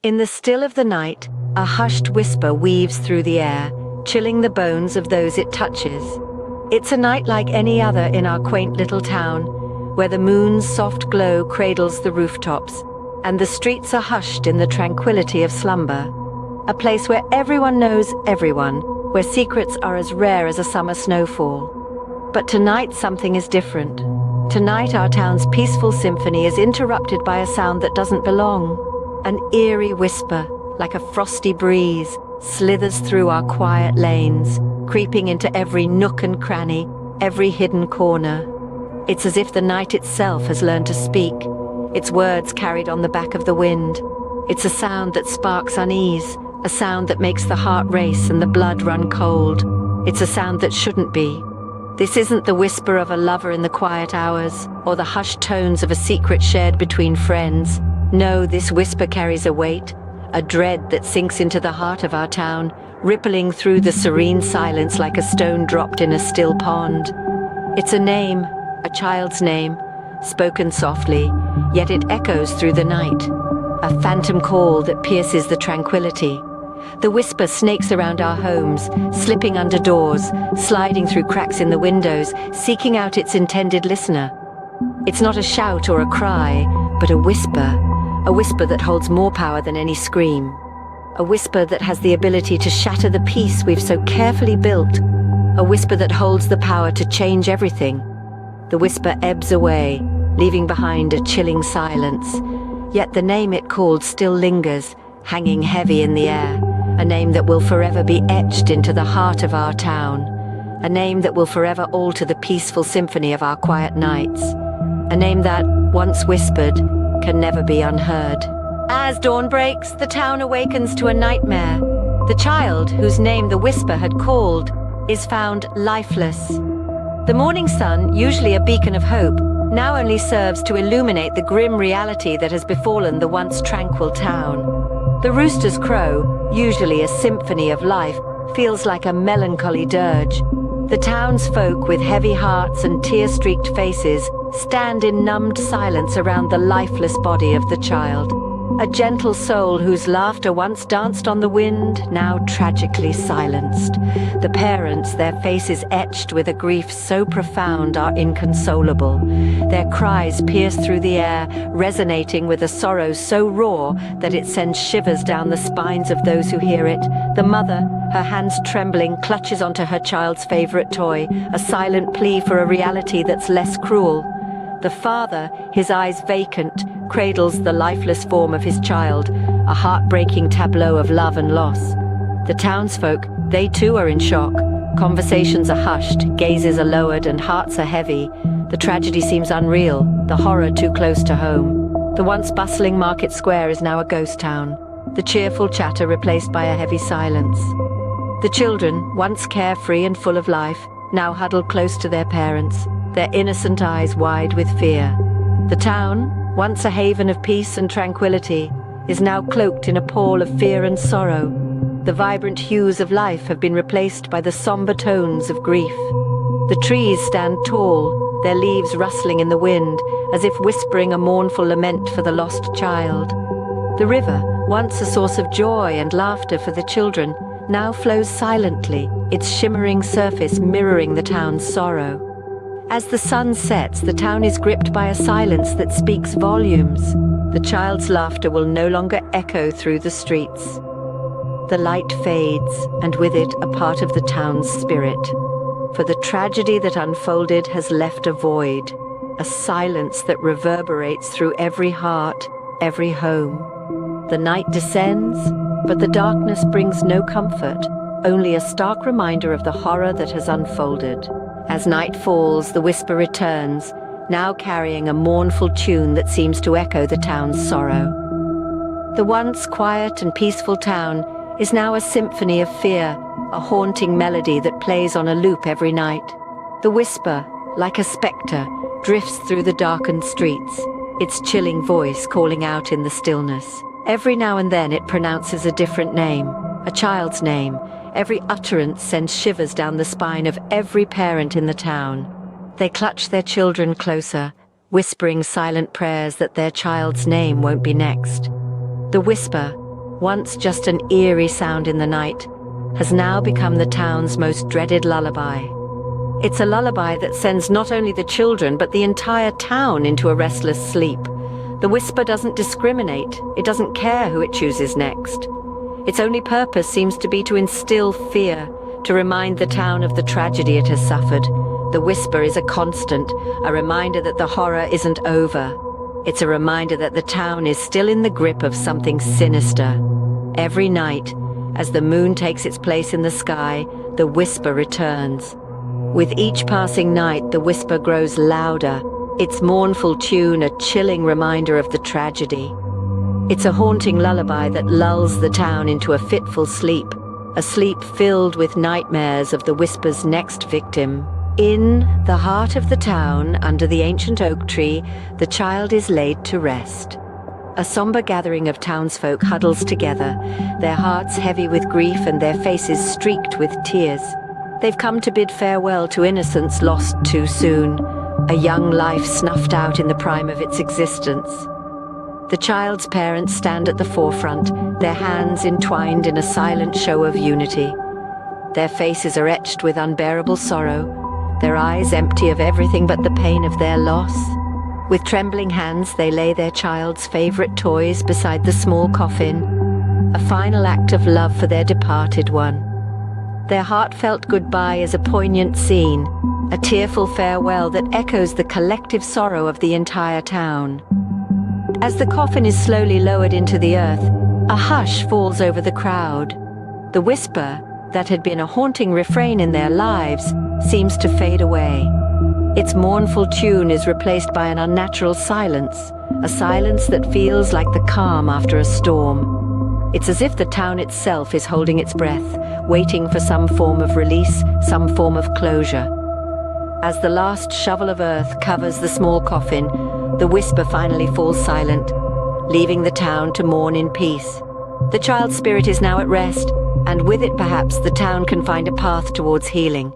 In the still of the night, a hushed whisper weaves through the air, chilling the bones of those it touches. It's a night like any other in our quaint little town, where the moon's soft glow cradles the rooftops, and the streets are hushed in the tranquility of slumber. A place where everyone knows everyone, where secrets are as rare as a summer snowfall. But tonight something is different. Tonight our town's peaceful symphony is interrupted by a sound that doesn't belong. An eerie whisper, like a frosty breeze, slithers through our quiet lanes, creeping into every nook and cranny, every hidden corner. It's as if the night itself has learned to speak, its words carried on the back of the wind. It's a sound that sparks unease, a sound that makes the heart race and the blood run cold. It's a sound that shouldn't be. This isn't the whisper of a lover in the quiet hours, or the hushed tones of a secret shared between friends. No, this whisper carries a weight, a dread that sinks into the heart of our town, rippling through the serene silence like a stone dropped in a still pond. It's a name, a child's name, spoken softly, yet it echoes through the night. A phantom call that pierces the tranquility. The whisper snakes around our homes, slipping under doors, sliding through cracks in the windows, seeking out its intended listener. It's not a shout or a cry, but a whisper that holds more power than any scream. A whisper that has the ability to shatter the peace we've so carefully built. A whisper that holds the power to change everything. The whisper ebbs away, leaving behind a chilling silence. Yet the name it called still lingers, hanging heavy in the air. A name that will forever be etched into the heart of our town. A name that will forever alter the peaceful symphony of our quiet nights. A name that, once whispered, can never be unheard. As dawn breaks, the town awakens to a nightmare. The child, whose name the whisper had called, is found lifeless. The morning sun, usually a beacon of hope, now only serves to illuminate the grim reality that has befallen the once tranquil town. The rooster's crow, usually a symphony of life, feels like a melancholy dirge. The townsfolk, with heavy hearts and tear-streaked faces, stand in numbed silence around the lifeless body of the child. A gentle soul whose laughter once danced on the wind, now tragically silenced. The parents, their faces etched with a grief so profound, are inconsolable. Their cries pierce through the air, resonating with a sorrow so raw that it sends shivers down the spines of those who hear it. The mother, her hands trembling, clutches onto her child's favorite toy, a silent plea for a reality that's less cruel. The father, his eyes vacant, cradles the lifeless form of his child, a heartbreaking tableau of love and loss. The townsfolk, they too are in shock. Conversations are hushed, gazes are lowered, and hearts are heavy. The tragedy seems unreal, the horror too close to home. The once bustling market square is now a ghost town, the cheerful chatter replaced by a heavy silence. The children, once carefree and full of life, now huddled close to their parents, their innocent eyes wide with fear. The town, once a haven of peace and tranquility, is now cloaked in a pall of fear and sorrow. The vibrant hues of life have been replaced by the somber tones of grief. The trees stand tall, their leaves rustling in the wind, as if whispering a mournful lament for the lost child. The river, once a source of joy and laughter for the children, now flows silently, its shimmering surface mirroring the town's sorrow. As the sun sets, the town is gripped by a silence that speaks volumes. The child's laughter will no longer echo through the streets. The light fades, and with it a part of the town's spirit. For the tragedy that unfolded has left a void, a silence that reverberates through every heart, every home. The night descends, but the darkness brings no comfort, only a stark reminder of the horror that has unfolded. As night falls, the whisper returns, now carrying a mournful tune that seems to echo the town's sorrow. The once quiet and peaceful town is now a symphony of fear, a haunting melody that plays on a loop every night. The whisper, like a spectre, drifts through the darkened streets, its chilling voice calling out in the stillness. Every now and then it pronounces a different name, a child's name. Every utterance sends shivers down the spine of every parent in the town. They clutch their children closer, whispering silent prayers that their child's name won't be next. The whisper, once just an eerie sound in the night, has now become the town's most dreaded lullaby. It's a lullaby that sends not only the children but the entire town into a restless sleep. The whisper doesn't discriminate. It doesn't care who it chooses next. Its only purpose seems to be to instill fear, to remind the town of the tragedy it has suffered. The whisper is a constant, a reminder that the horror isn't over. It's a reminder that the town is still in the grip of something sinister. Every night, as the moon takes its place in the sky, the whisper returns. With each passing night, the whisper grows louder, its mournful tune a chilling reminder of the tragedy. It's a haunting lullaby that lulls the town into a fitful sleep, a sleep filled with nightmares of the whisper's next victim. In the heart of the town, under the ancient oak tree, the child is laid to rest. A somber gathering of townsfolk huddles together, their hearts heavy with grief and their faces streaked with tears. They've come to bid farewell to innocence lost too soon, a young life snuffed out in the prime of its existence. The child's parents stand at the forefront, their hands entwined in a silent show of unity. Their faces are etched with unbearable sorrow, their eyes empty of everything but the pain of their loss. With trembling hands, they lay their child's favorite toys beside the small coffin, a final act of love for their departed one. Their heartfelt goodbye is a poignant scene, a tearful farewell that echoes the collective sorrow of the entire town. As the coffin is slowly lowered into the earth, a hush falls over the crowd. The whisper, that had been a haunting refrain in their lives, seems to fade away. Its mournful tune is replaced by an unnatural silence, a silence that feels like the calm after a storm. It's as if the town itself is holding its breath, waiting for some form of release, some form of closure. As the last shovel of earth covers the small coffin, the whisper finally falls silent, leaving the town to mourn in peace. The child's spirit is now at rest, and with it perhaps the town can find a path towards healing.